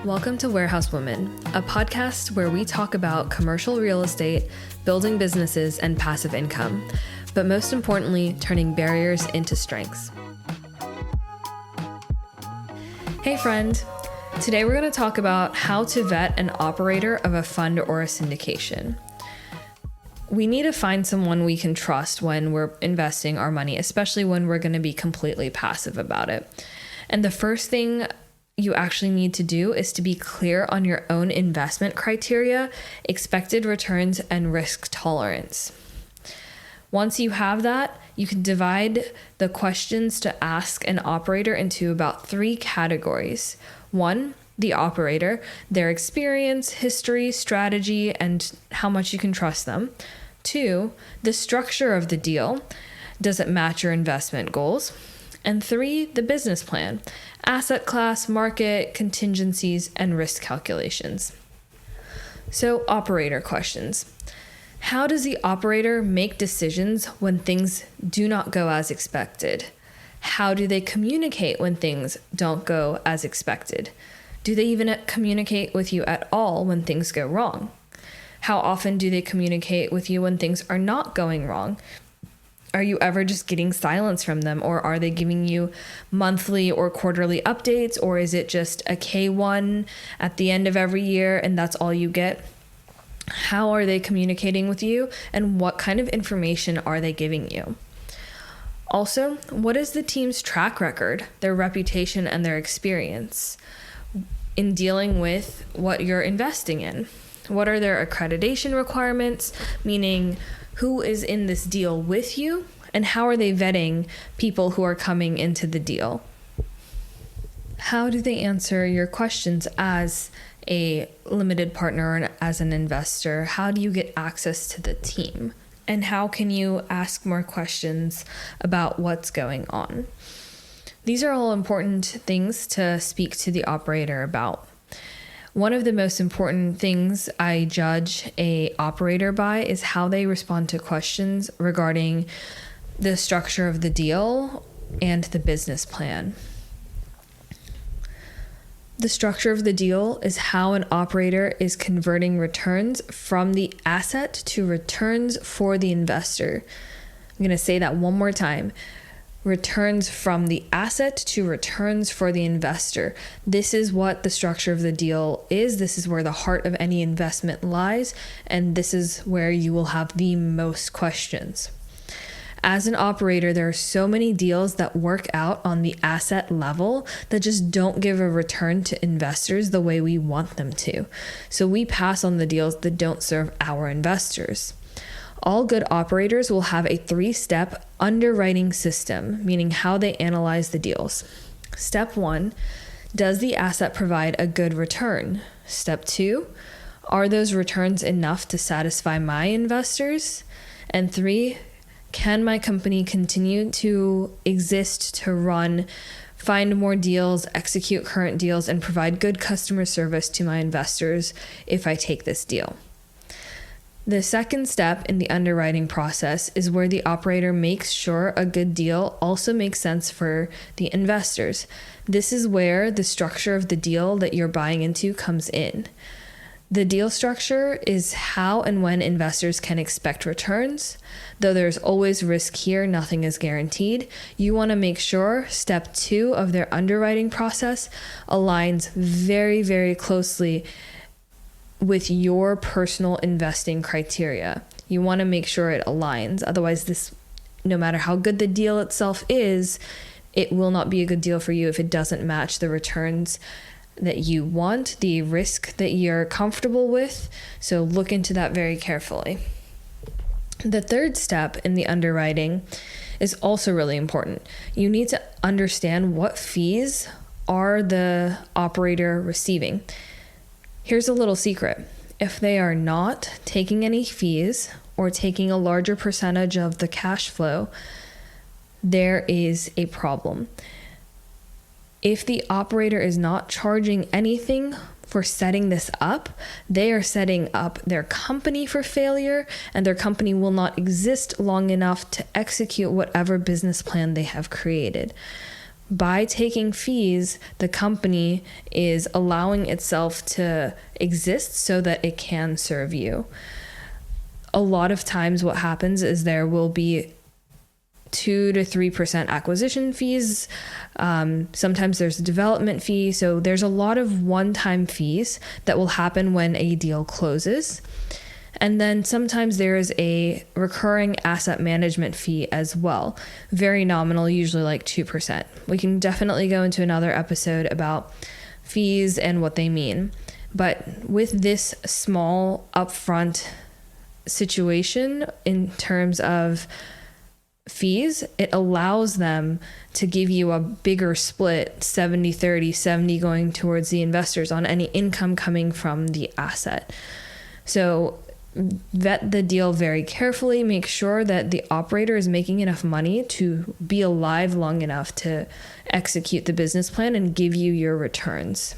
Welcome to Warehouse Women, a podcast where we talk about commercial real estate, building businesses, and passive income, but most importantly, turning barriers into strengths. Hey friend, today we're going to talk about how to vet an operator of a fund or a syndication. We need to find someone we can trust when we're investing our money, especially when we're going to be completely passive about it. And the first thing you actually need to do is to be clear on your own investment criteria, expected returns, and risk tolerance. Once you have that, you can divide the questions to ask an operator into about 3 categories. 1, the operator, their experience, history, strategy, and how much you can trust them. 2, the structure of the deal. Does it match your investment goals? And 3, the business plan, asset class, market, contingencies, and risk calculations. So, operator questions. How does the operator make decisions when things do not go as expected? How do they communicate when things don't go as expected? Do they even communicate with you at all when things go wrong? How often do they communicate with you when things are not going wrong? Are you ever just getting silence from them, or are they giving you monthly or quarterly updates, or is it just a K1 at the end of every year and that's all you get? How are they communicating with you, and what kind of information are they giving you? Also, what is the team's track record, their reputation, and their experience in dealing with what you're investing in? What are their accreditation requirements, meaning who is in this deal with you, and how are they vetting people who are coming into the deal? How do they answer your questions as a limited partner and as an investor? How do you get access to the team? And how can you ask more questions about what's going on? These are all important things to speak to the operator about. One of the most important things I judge an operator by is how they respond to questions regarding the structure of the deal and the business plan. The structure of the deal is how an operator is converting returns from the asset to returns for the investor. I'm going to say that one more time. Returns from the asset to returns for the investor. This is what the structure of the deal is. This is where the heart of any investment lies, and this is where you will have the most questions. As an operator, there are so many deals that work out on the asset level that just don't give a return to investors the way we want them to. So we pass on the deals that don't serve our investors. All good operators will have a 3-step underwriting system, meaning how they analyze the deals. Step 1, does the asset provide a good return? Step 2, are those returns enough to satisfy my investors? And 3, can my company continue to exist, to run, find more deals, execute current deals, and provide good customer service to my investors if I take this deal? The second step in the underwriting process is where the operator makes sure a good deal also makes sense for the investors. This is where the structure of the deal that you're buying into comes in. The deal structure is how and when investors can expect returns. Though there's always risk here, nothing is guaranteed. You want to make sure step 2 of their underwriting process aligns very, very closely with your personal investing criteria. You want to make sure it aligns. Otherwise, this, no matter how good the deal itself is, it will not be a good deal for you if it doesn't match the returns that you want, the risk that you're comfortable with. So look into that very carefully. The third step in the underwriting is also really important. You need to understand what fees are the operator receiving. Here's a little secret. If they are not taking any fees or taking a larger percentage of the cash flow, there is a problem. If the operator is not charging anything for setting this up, they are setting up their company for failure, and their company will not exist long enough to execute whatever business plan they have created. By taking fees, the company is allowing itself to exist so that it can serve you. A lot of times what happens is there will be 2 to 3% acquisition fees. Sometimes there's a development fee. So there's a lot of one-time fees that will happen when a deal closes. And then sometimes there is a recurring asset management fee as well. Very nominal, usually like 2%. We can definitely go into another episode about fees and what they mean. But with this small upfront situation in terms of fees, it allows them to give you a bigger split, 70-30, 70 going towards the investors on any income coming from the asset. So vet the deal very carefully. Make sure that the operator is making enough money to be alive long enough to execute the business plan and give you your returns.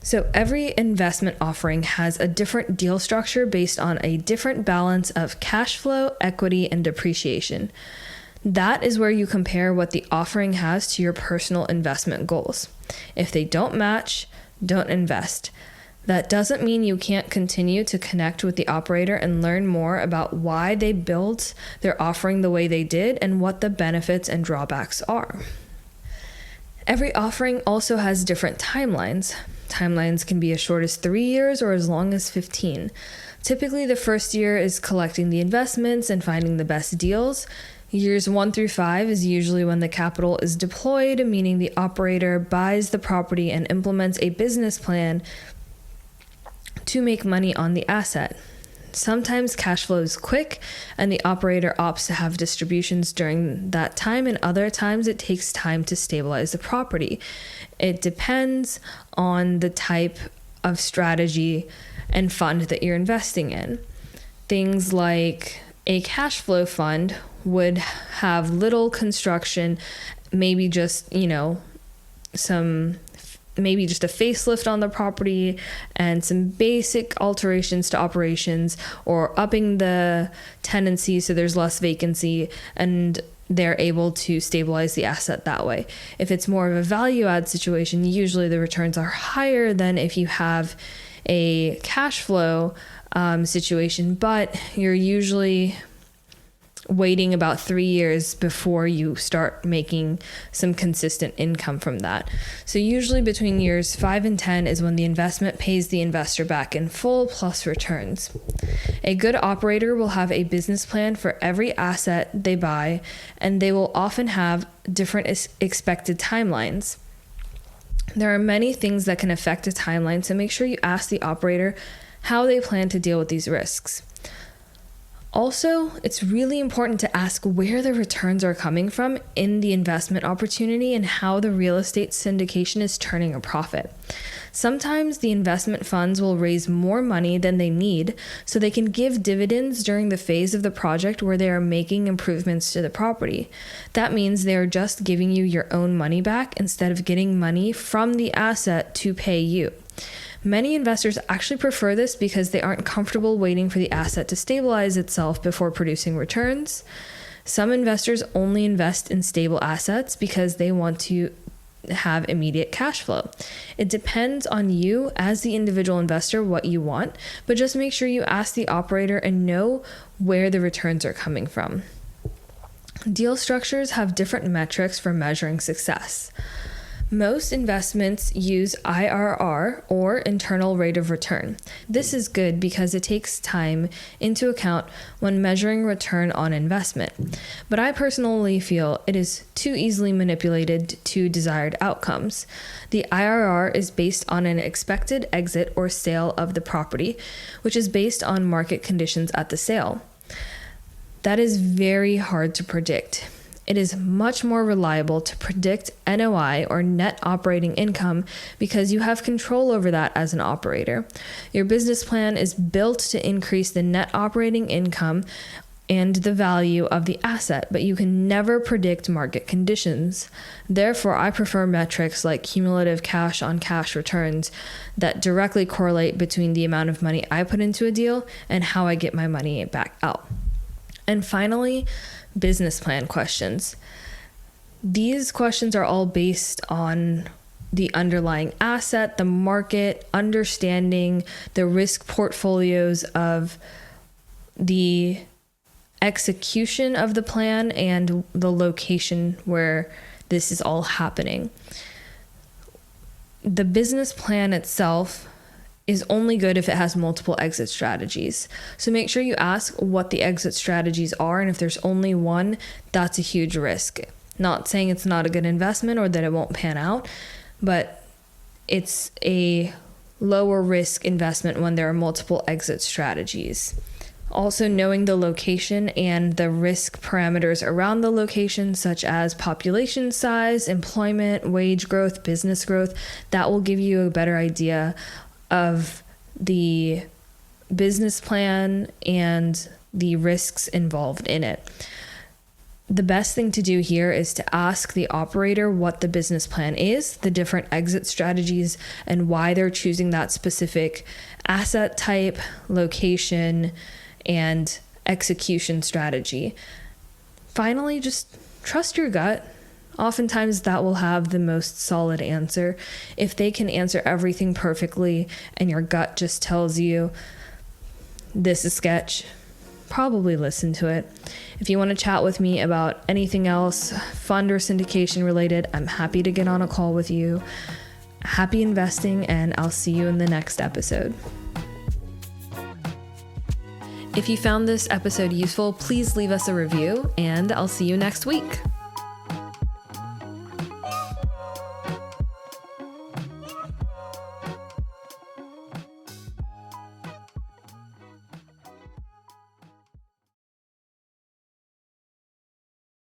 So every investment offering has a different deal structure based on a different balance of cash flow, equity, and depreciation. That is where you compare what the offering has to your personal investment goals. If they don't match, don't invest. That doesn't mean you can't continue to connect with the operator and learn more about why they built their offering the way they did and what the benefits and drawbacks are. Every offering also has different timelines. Timelines can be as short as 3 years or as long as 15. Typically, the first year is collecting the investments and finding the best deals. Years 1 through 5 is usually when the capital is deployed, meaning the operator buys the property and implements a business plan to make money on the asset. Sometimes cash flow is quick and the operator opts to have distributions during that time, and other times it takes time to stabilize the property. It depends on the type of strategy and fund that you're investing in. Things like a cash flow fund would have little construction, maybe just, maybe just a facelift on the property and some basic alterations to operations, or upping the tenancy so there's less vacancy and they're able to stabilize the asset that way. If it's more of a value add situation, usually the returns are higher than if you have a cash flow situation, but you're usually waiting about 3 years before you start making some consistent income from that. So usually between years 5 and 10 is when the investment pays the investor back in full plus returns. A good operator will have a business plan for every asset they buy, and they will often have different expected timelines. There are many things that can affect a timeline, so make sure you ask the operator how they plan to deal with these risks. Also, it's really important to ask where the returns are coming from in the investment opportunity and how the real estate syndication is turning a profit. Sometimes the investment funds will raise more money than they need so they can give dividends during the phase of the project where they are making improvements to the property. That means they are just giving you your own money back instead of getting money from the asset to pay you. Many investors actually prefer this because they aren't comfortable waiting for the asset to stabilize itself before producing returns. Some investors only invest in stable assets because they want to have immediate cash flow. It depends on you as the individual investor what you want, but just make sure you ask the operator and know where the returns are coming from. Deal structures have different metrics for measuring success. Most investments use IRR, or internal rate of return. This is good because it takes time into account when measuring return on investment. But I personally feel it is too easily manipulated to desired outcomes. The IRR is based on an expected exit or sale of the property, which is based on market conditions at the sale. That is very hard to predict. It is much more reliable to predict NOI, or net operating income, because you have control over that as an operator. Your business plan is built to increase the net operating income and the value of the asset, but you can never predict market conditions. Therefore, I prefer metrics like cumulative cash on cash returns that directly correlate between the amount of money I put into a deal and how I get my money back out. And finally, business plan questions. These questions are all based on the underlying asset, the market, understanding the risk portfolios of the execution of the plan and the location where this is all happening. The business plan itself is only good if it has multiple exit strategies. So make sure you ask what the exit strategies are, and if there's only one, that's a huge risk. Not saying it's not a good investment or that it won't pan out, but it's a lower risk investment when there are multiple exit strategies. Also, knowing the location and the risk parameters around the location, such as population size, employment, wage growth, business growth, that will give you a better idea of the business plan and the risks involved in it. The best thing to do here is to ask the operator what the business plan is, the different exit strategies, and why they're choosing that specific asset type, location, and execution strategy. Finally, just trust your gut. Oftentimes that will have the most solid answer. If they can answer everything perfectly and your gut just tells you this is sketch, probably listen to it. If you want to chat with me about anything else, fund or syndication related, I'm happy to get on a call with you. Happy investing, and I'll see you in the next episode. If you found this episode useful, please leave us a review, and I'll see you next week.